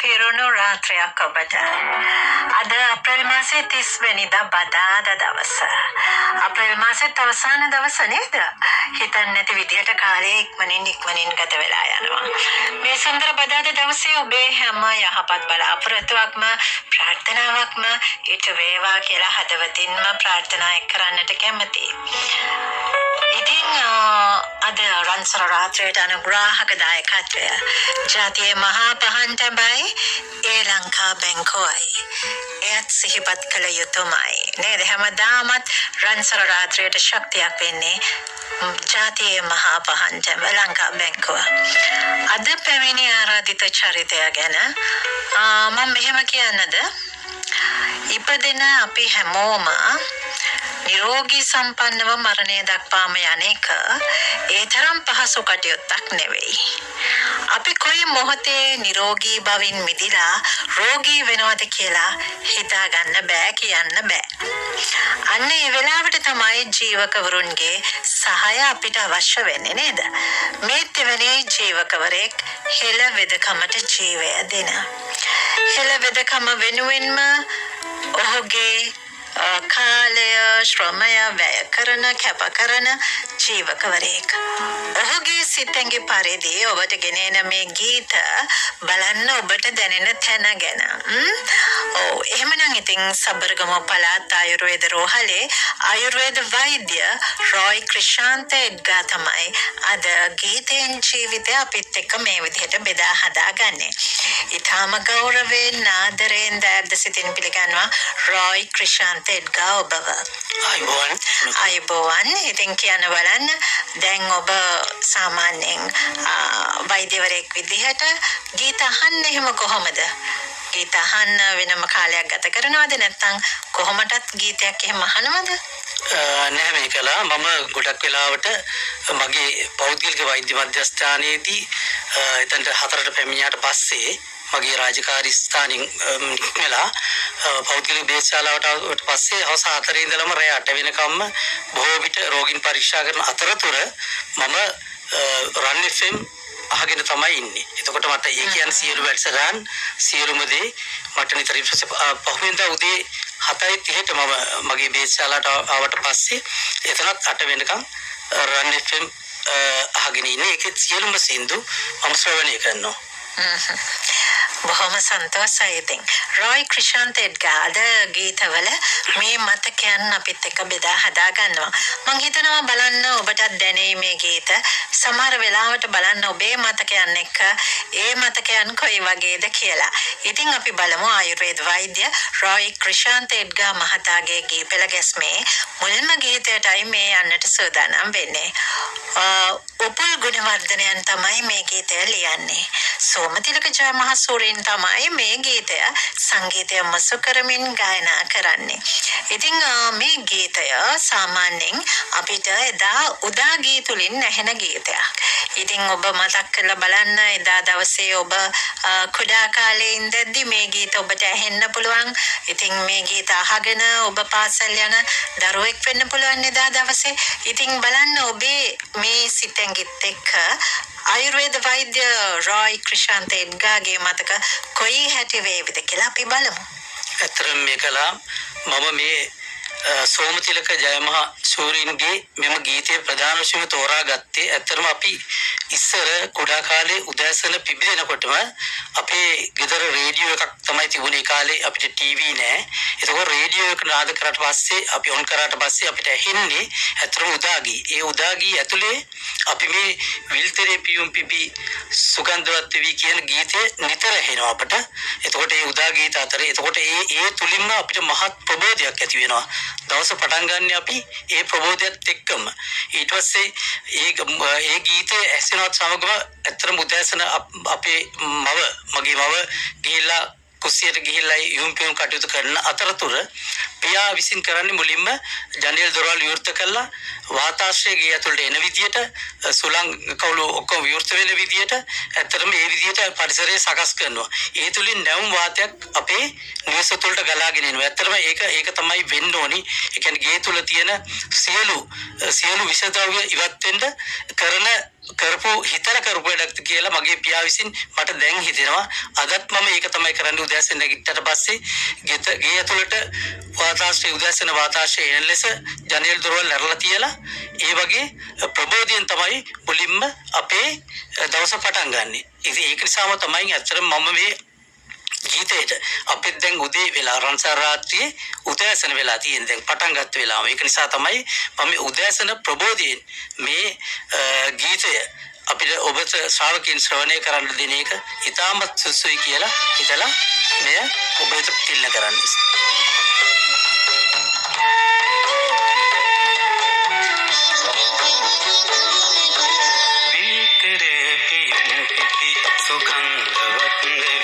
පිරුණු රාත්‍රියක් ඔබට. අද අප්‍රේල් මාසේ 30 වෙනිදා බදාදා දවස. අප්‍රේල් මාසෙත් අවසාන දවස නේද? හිතන්නේ නැති විදිහට කාලය ඉක්මනින් ගත වෙලා යනවා. මේ සුන්දර බදාදා දවසේ ඔබේ හැම යහපත් බලාපොරොත්තුවක්ම ප්‍රාර්ථනාවක්ම ඊට වේවා කියලා හදවතින්ම ප්‍රාර්ථනා කරන්නට කැමතියි. ඉතින් අද රන්සර රාත්‍රියට අනුග්‍රාහක දායකත්වය ජාතියේ මහා පහන්තබයි ඒ ලංකා බැංකුවයි. එයත් සිහිපත් කළ යුතුමයි. නේද? හැමදාමත් රන්සර රාත්‍රියට ශක්තියක් වෙන්නේ ජාතියේ මහා පහන්තම ලංකා බැංකුව. අද පැමිණි ආරාධිත චරිතය ගැන මම මෙහෙම කියන්නද? ඉපදෙන අපි හැමෝම නිරෝගී සම්පන්නව මරණය දක්වාම යන එක ඒ තරම් පහසු කටයුත්තක් නෙවෙයි. අපි කොයි මොහොතේ නිරෝගී බවින් මිදිලා රෝගී වෙනවද කියලා හිතා ගන්න බෑ, කියන්න බෑ. අන්න ඒ වෙලාවට තමයි ජීවකවරුන්ගේ සහාය අපිට අවශ්‍ය වෙන්නේ නේද? මේ තෙවැනි ජීවකවරයෙක් හෙළ වෙදකමට ජීවය දෙන. හෙළ වෙදකම වෙනුවෙන්ම ඔහුගේ කාලය ශ්‍රමය වැය කරන කැප කරන ජීවකවරයෙක්. ඔහුගේ සිතැඟි පරිදි ඔබට ගෙනෙන මේ ගීත බලන්න ඔබට දැනෙන තැන ගැන. එහෙමනම් ඉතින් සබරගම පළාත් ආයුර්වේද රෝහලේ ආයුර්වේද වෛද්‍ය රොයි ක්‍රිෂාන්ත එඩ්ගා තමයි අද ගීතෙන් ජීවිතය අපිත් එක්ක මේ විදිහට බෙදා හදාගන්නේ. ඊටම ගෞරවයෙන් ආදරයෙන් දෑබ්ද සිතින් පිළිගන්නවා රොයි ක්‍රිෂාන්ත එඩ්ගා ඔබව. අයබෝවන්. ඉතින් කියන්න බලන්න දැන් ඔබ සාමාන්‍යයෙන් වෛද්‍යවරයෙක් විදිහට ගීත අහන්න එහෙම කොහොමද? ගීත අහන්න වෙනම කාලයක් ගත කරනවද නැත්නම් කොහොමදත් ගීතයක් එහෙම අහනවද? නැහැ මේකලා මම ගොඩක් වෙලාවට මගේ පෞද්ගලික වෛද්‍ය මධ්‍යස්ථානයේදී එතනට 4ට පැමිණියාට පස්සේ මගේ රාජකාරී ස්ථානින් නික්මලා පෞද්ගලික දේශාලාවට පස්සේ හවස 4 ඉඳලම රැය 8 වෙනකම්ම බොහෝ විට රෝගීන් පරීක්ෂා කරන අතරතුර මම රන් FM අහගෙන තමයි ඉන්නේ. එතකොට මට ඒ කියන්නේ සියලු වැඩසටහන් සියලුම දේ මට නිතරින් පහුවෙන්දා උදේ 7:30ට මම මගේ දේශාලාවට ආවට පස්සේ එතනත් 8 වෙනකම් රන් FM අහගෙන ඉන්නේ. ඒකේ සියලුම සින්දු මම ශ්‍රවණය කරනවා. බොහොම සන්තෝෂයි ඉතින්. රොයි ක්‍රිෂාන්ත එඩ්ගා අද ගීතවල මේ මතකයන් අපිත් එක්ක බෙදා හදා ගන්නවා. මං හිතනවා බලන්න ඔබටත් දැනෙයි මේ ගීත. සමහර වෙලාවට බලන්න ඔබේ මතකයන් එක්ක ඒ මතකයන් කොයි වගේද කියලා. ඉතින් අපි බලමු ආයුර්වේද වෛද්‍ය රොයි ක්‍රිෂාන්ත එඩ්ගා මහතාගේ ගී පෙළ ගැස්මේ මුල්ම ගීතයටයි මේ යන්නට සූදානම් වෙන්නේ. උපුල් ගුණවර්ධනයන් තමයි මේ ගීතය ලියන්නේ. සෝමතිලක ජයමහසූරින් තමයි මේ ගීතය සංගීතය මසු කරමින් ගායනා කරන්නේ. ඉතින් මේ ගීතය සාමාන්‍යයෙන් අපිට එදා උදා ගී තුලින් ඇහෙන ගීතයක්. ඉතින් ඔබ මතක් කරලා බලන්න එදා දවසේ ඔබ කුඩා කාලේ ඉඳද්දි මේ ගීත ඔබට ඇහෙන්න පුළුවන්. ඉතින් මේ ගීත අහගෙන ඔබ පාසල් යන දරුවෙක් වෙන්න පුළුවන් එදා දවසේ. ඉතින් බලන්න ඔබේ මේ සිතැඟිත් එක්ක ආයුර්වේද වෛද්‍ය රොයි ක්‍රිෂාන්ත එඩ්ගාගේ මතක කොයි හැටි වේවිද කියලා අපි බලමු. ඇත්තටම මේකලා මම මේ සෝමතිලක ජයමහා සූරීන්ගේ මෙම ගීතයේ ප්‍රධාන වශයෙන් තෝරා ගත්තේ ඇත්තටම අපි ඉස්සර කුඩා කාලේ උදෑසන පිබිදෙනකොටම අපේ ගෙදර රේඩියෝ එකක් තමයි තිබුණේ. කාලේ අපිට ටීවී නෑ. ඒකෝ රේඩියෝ එක නාද කරාට පස්සේ අපි ඔන් කරාට පස්සේ අපිට ඇහෙන්නේ ඇත්තටම උදාගී. ඒ උදාගී ඇතුලේ අපි මේ විල්තරේ පියුම් පිපි සුගන්ධවත් වී කියන ගීතය නිතර ඇහෙනවා අපට. එතකොට ඒ උදාගීත අතර එතකොට ඒ තුලින්ම අපිට මහත් ප්‍රබෝධයක් ඇති වෙනවා. දවස පටන් ගන්න අපි ඒ ප්‍රබෝධයත් එක්කම ඊට පස්සේ ඒ ගීතය ඇසෙනවත් සමගම ඇත්තටම උදෑසන අපේ මගේ මව ගිහිල්ලා කුස්සියට ගිහිල්ලා යුම්පියුම් කටයුතු කරන අතරතුර පියා විසින් කරන්නේ මුලින්ම ජනේල් දොරවල් විවෘත කළා වාතාශ්‍රය ගේ ඇතුළට එන විදියට සුළං කවුළු ඔක්කොම විවෘත වෙන විදියට ඇත්තටම ඒ විදියට පරිසරය සකස් කරනවා. ඒ තුලින් නැවුම් වාතයක් අපේ නිවස තුළට ගලාගෙන එනවා. ඇත්තටම ඒක තමයි වෙන්න ඕනි. ඒ කියන්නේ ගේ තුල තියෙන සියලු විෂද්‍රව්‍ය ඉවත් වෙන්න කරන කරපු හිතලා කරපු වැඩක්ද කියලා මගේ පියා විසින් මට දැන් හිතෙනවා. අදත් මම ඒක තමයි කරන්නේ. උදෑසන නැගිට්ටට පස්සේ ගේ ඇතුළට වාතාශ්‍රය උදෑසන වාතාශ්‍රය එන ලෙස ජනේල් දොරවල් ඇරලා තියලා ඒ වගේ ප්‍රබෝධයෙන් තමයි මුලින්ම අපේ දවස පටන් ගන්නෙ. ඉතින් ඒක නිසාම තමයි ඇත්තටම මම මේ ගීතේට අපිත් දැන් උදේ වෙලා රන්සාර රාත්‍රියේ උදෑසන වෙලා තියෙන දැන් පටන් ගත්ත වෙලාව. ඒක නිසා තමයි මම උදෑසන ප්‍රබෝධයෙන් මේ ගීතය අපිට ඔබට ශ්‍රාවකයන් ශ්‍රවණය කරන්න දෙන එක ඉතාමත් සුසුයි කියලා හිතලා මෙය ඔබට පිළිල කරන්නේ. तेरे पियों की सुगंध वतन